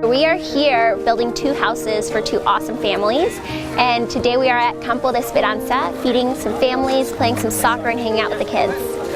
We are here building 2 houses for 2 awesome families, and today we are at Campo de Esperanza, feeding some families, playing some soccer and hanging out with the kids.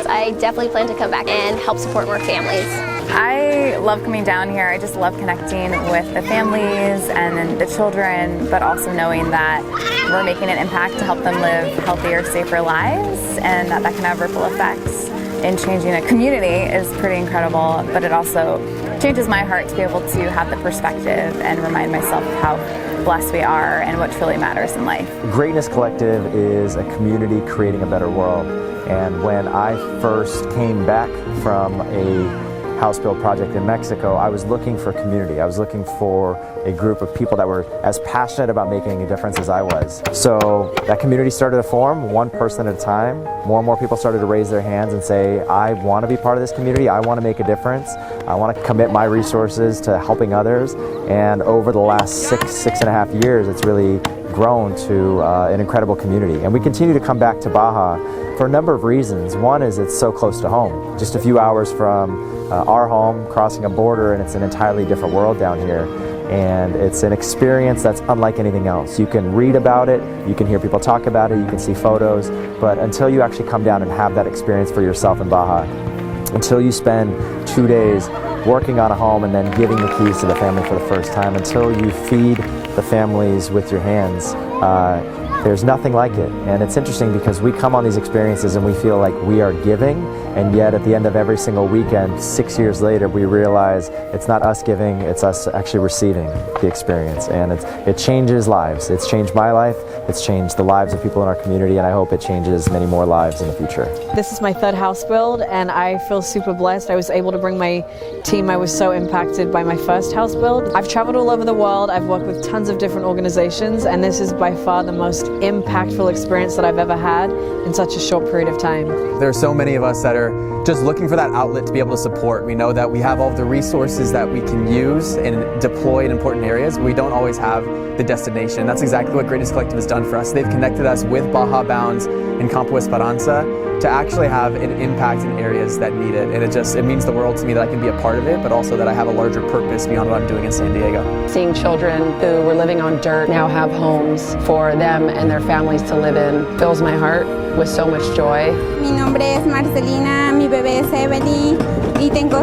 I definitely plan to come back and help support more families. I love coming down here. I just love connecting with the families and the children, but also knowing that we're making an impact to help them live healthier, safer lives, and that can have ripple effects in changing a community is pretty incredible, but it also changes my heart to be able to have the perspective and remind myself of how blessed we are and what truly matters in life. Greatness Collective is a community creating a better world. And when I first came back from a house build project in Mexico, I was looking for community. I was looking for a group of people that were as passionate about making a difference as I was. So that community started to form, one person at a time. More and more people started to raise their hands and say, I want to be part of this community. I want to make a difference. I want to commit my resources to helping others. And over the last six and a half years, it's really grown to an incredible community. And we continue to come back to Baja for a number of reasons. One is it's so close to home. Just a few hours from our home, crossing a border, and it's an entirely different world down here. And it's an experience that's unlike anything else. You can read about it, you can hear people talk about it, you can see photos, but until you actually come down and have that experience for yourself in Baja, until you spend 2 days working on a home and then giving the keys to the family for the first time, until you feed the families with your hands, there's nothing like it. And it's interesting because we come on these experiences and we feel like we are giving, and yet at the end of every single weekend, 6 years later, we realize it's not us giving, it's us actually receiving the experience. And it changes lives. It's changed my life, it's changed the lives of people in our community, and I hope it changes many more lives in the future. This is my 3rd house build, and I feel super blessed. I was able to bring my team. I was so impacted by my 1st house build. I've traveled all over the world. I've worked with tons of different organizations, and this is by far the most impactful experience that I've ever had in such a short period of time. There are so many of us that are just looking for that outlet to be able to support. We know that we have all of the resources that we can use and deploy in important areas, but we don't always have the destination. That's exactly what Greatness Collective has done for us. They've connected us with Baja Bounds and Campo Esperanza to actually have an impact in areas that need it. And it means the world to me that I can be a part of it, but also that I have a larger purpose beyond what I'm doing in San Diego. Seeing children who were living on dirt now have homes for them and their families to live in fills my heart with so much joy. Mi nombre es Marcelina, mi bebé es Evelyn y tengo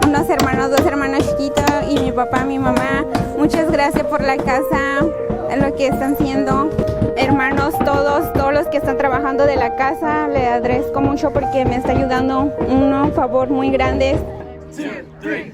unos hermanos, 2 hermanos chiquitos y mi papá, mi mamá. Muchas gracias por la casa, lo que están haciendo. Hermanos, todos los que están trabajando de la casa, le agradezco mucho porque me está ayudando un favor muy grande. 2, 3,